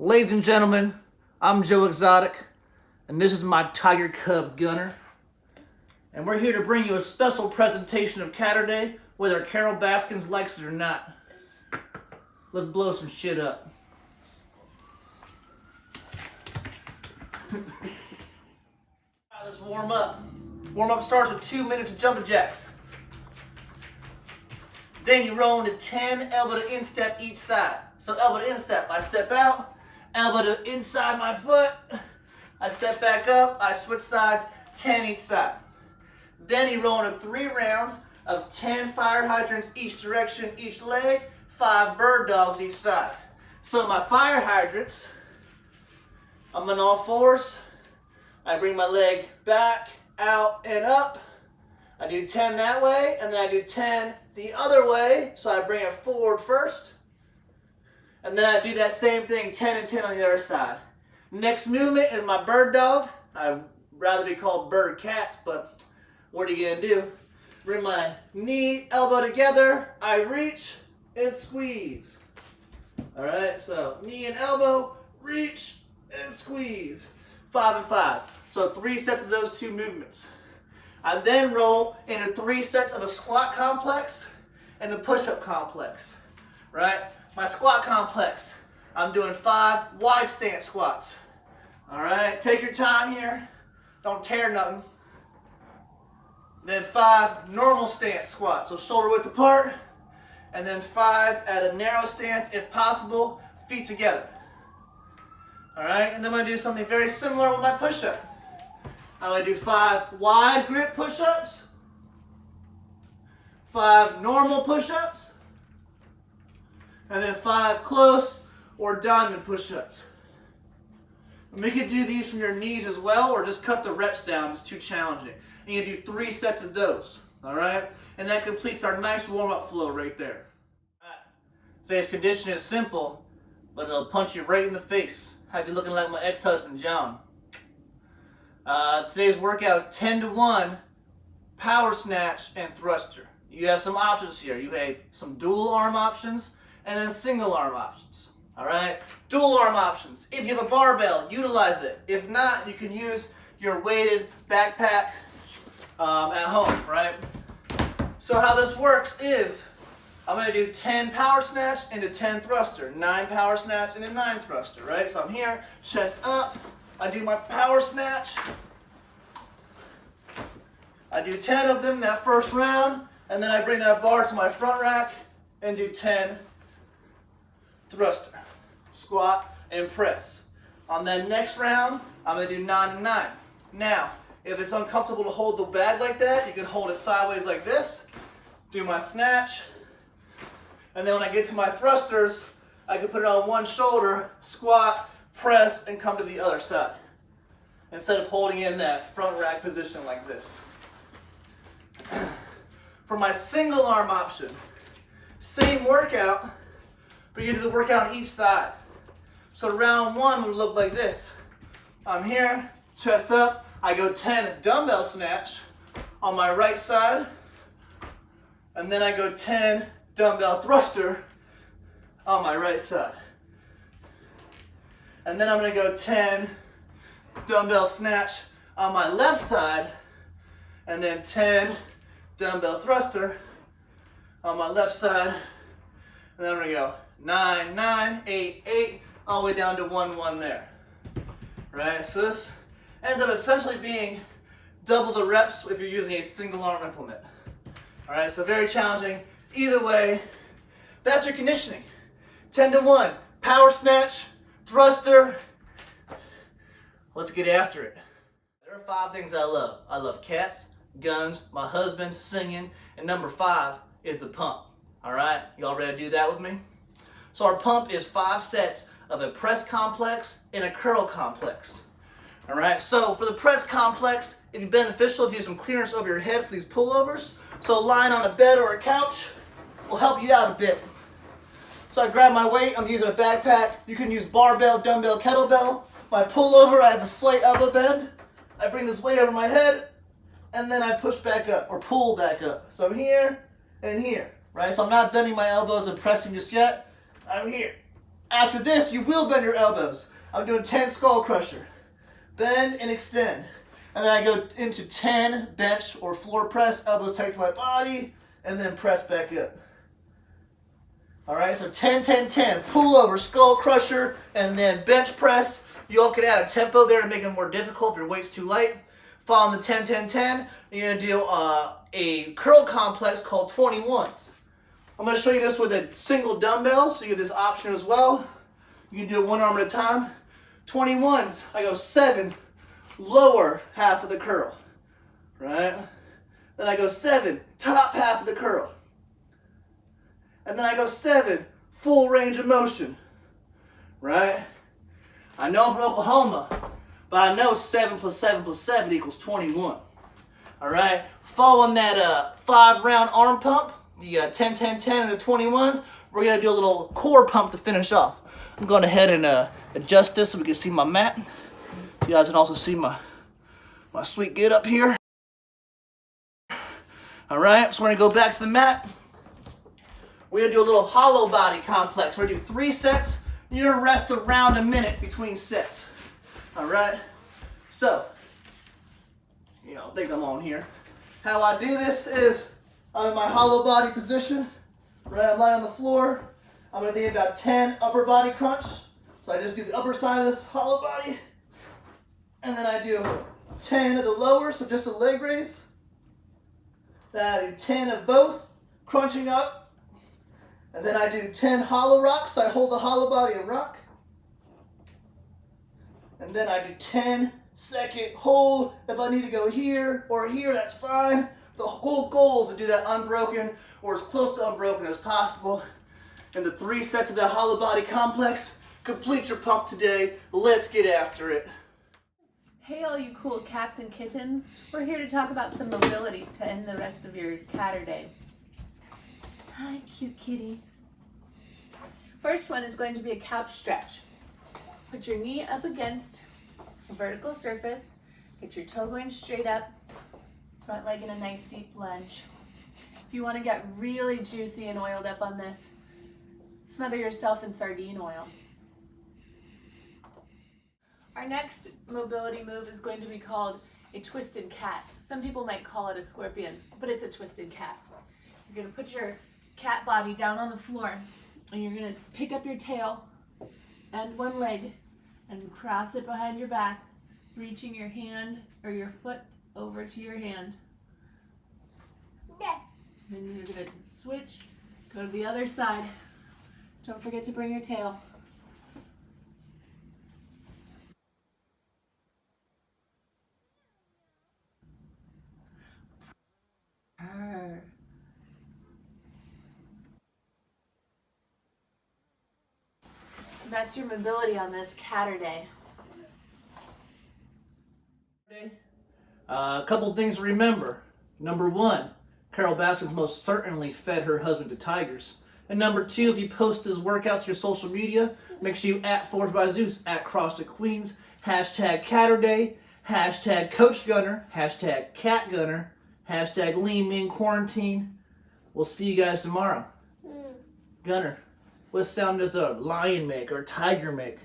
Ladies and gentlemen, I'm Joe Exotic, and this is my Tiger Cub Gunner. And we're here to bring you a special presentation of Catterday, whether Carol Baskins likes it or not. Let's blow some shit up. Let's warm up. Warm up starts with 2 minutes of jumping jacks. Then you roll into 10 elbow to instep each side. So elbow to instep, I step out, elbow to inside my foot, I step back up, I switch sides, 10 each side. Then you roll into 3 rounds of 10 fire hydrants each direction, each leg, 5 bird dogs each side. So my fire hydrants, I'm on all fours, I bring my leg back, out, and up. I do 10 that way, and then I do 10 the other way, so I bring it forward first. And then I do that same thing, 10 and 10 on the other side. Next movement is my bird dog. I'd rather be called bird cats, but what are you gonna do? Bring my knee, elbow together, I reach and squeeze. All right, so knee and elbow, reach and squeeze. 5 and 5. So 3 sets of those 2 movements. I then roll into 3 sets of a squat complex and a push-up complex, right? My squat complex, I'm doing 5 wide stance squats. All right, take your time here. Don't tear nothing. Then 5 normal stance squats, so shoulder width apart. And then 5 at a narrow stance, if possible, feet together. All right, and then I'm gonna do something very similar with my push-up. I'm gonna do 5 wide grip push-ups, 5 normal push-ups, and then 5 close or diamond push-ups. And we could do these from your knees as well, or just cut the reps down, it's too challenging. And you can do 3 sets of those, all right? And that completes our nice warm-up flow right there. All right. Today's condition is simple, but it'll punch you right in the face. Have you looking like my ex-husband, John. Today's workout is 10 to 1, power snatch and thruster. You have some options here. You have some dual arm options and then single arm options. All right, dual arm options. If you have a barbell, utilize it. If not, you can use your weighted backpack at home, right? So how this works is I'm gonna do 10 power snatch into 10 thruster, 9 power snatch into 9 thruster, right? So I'm here, chest up, I do my power snatch. I do 10 of them that first round, and then I bring that bar to my front rack and do 10 thruster, squat, and press. On that next round, I'm gonna do 9 and 9. Now, if it's uncomfortable to hold the bag like that, you can hold it sideways like this, do my snatch, and then when I get to my thrusters, I can put it on one shoulder, squat, press, and come to the other side, instead of holding in that front rack position like this. For my single arm option, same workout, but you do the workout on each side. So round 1 would look like this. I'm here, chest up, I go 10 dumbbell snatch on my right side, and then I go 10 dumbbell thruster on my right side. And then I'm gonna go 10 dumbbell snatch on my left side, and then 10 dumbbell thruster on my left side, and then I'm gonna go 9, 9, 8, 8, all the way down to 1, 1 there. Right, so this ends up essentially being double the reps if you're using a single arm implement. All right, so very challenging. Either way, that's your conditioning. 10 to 1, power snatch, thruster. Let's get after it. There are 5 things I love. I love cats, guns, my husband, singing, and number 5 is the pump. All right, y'all ready to do that with me? So our pump is 5 sets of a press complex and a curl complex. All right, so for the press complex, it'd be beneficial if you use some clearance over your head for these pullovers. So lying on a bed or a couch will help you out a bit. So I grab my weight, I'm using a backpack. You can use barbell, dumbbell, kettlebell. My pullover, I have a slight elbow bend. I bring this weight over my head, and then I push back up, or pull back up. So I'm here and here, right? So I'm not bending my elbows and pressing just yet. I'm here. After this, you will bend your elbows. I'm doing 10 skull crusher. Bend and extend. And then I go into 10 bench or floor press, elbows tight to my body, and then press back up. All right, so 10, 10, 10. Pull over, skull crusher, and then bench press. You all can add a tempo there to make it more difficult if your weight's too light. Following the 10, 10, 10, you're going to do a curl complex called 21s. I'm going to show you this with a single dumbbell, so you have this option as well. You can do it one arm at a time. 21s, I go 7, lower half of the curl, right? Then I go 7, top half of the curl. And then I go 7, full range of motion, right? I know I'm from Oklahoma, but I know 7 plus 7 plus 7 equals 21. All right, following that 5-round arm pump, the 10, 10, 10 and the 21s, we're gonna do a little core pump to finish off. I'm going ahead and adjust this so we can see my mat. So you guys can also see my sweet get up here. All right, so we're gonna go back to the mat. We're gonna do a little hollow body complex. We're gonna do 3 sets. You're gonna rest around a minute between sets. All right, so, I think I'm on here. How I do this is I'm in my hollow body position, right? I'm lying on the floor. I'm gonna do about 10 upper body crunch. So I just do the upper side of this hollow body, and then I do 10 of the lower, so just a leg raise. Then I do 10 of both, crunching up. And then I do 10 hollow rocks, so I hold the hollow body and rock. And then I do 10-second hold. If I need to go here or here, that's fine. The whole goal is to do that unbroken or as close to unbroken as possible. And the 3 sets of that hollow body complex complete your pump today. Let's get after it. Hey all you cool cats and kittens. We're here to talk about some mobility to end the rest of your catter day. Hi, cute kitty. First one is going to be a couch stretch. Put your knee up against a vertical surface. Get your toe going straight up. Front leg in a nice deep lunge. If you want to get really juicy and oiled up on this, smother yourself in sardine oil. Our next mobility move is going to be called a twisted cat. Some people might call it a scorpion, but it's a twisted cat. You're going to put your cat body down on the floor, and you're going to pick up your tail and one leg and cross it behind your back, reaching your hand or your foot over to your hand. Then you're going to switch, go to the other side. Don't forget to bring your tail. Purr. That's your mobility on this catter day. A couple things to remember. Number 1, Carol Baskins most certainly fed her husband to tigers. And number 2, if you post his workouts to your social media, make sure you at Forged by Zeus, at CrossFit Queens, hashtag Catterday, hashtag Coach Gunner, hashtag Cat Gunner, hashtag Lean Mean Quarantine. We'll see you guys tomorrow. Gunner, what sound does a lion make or a tiger make?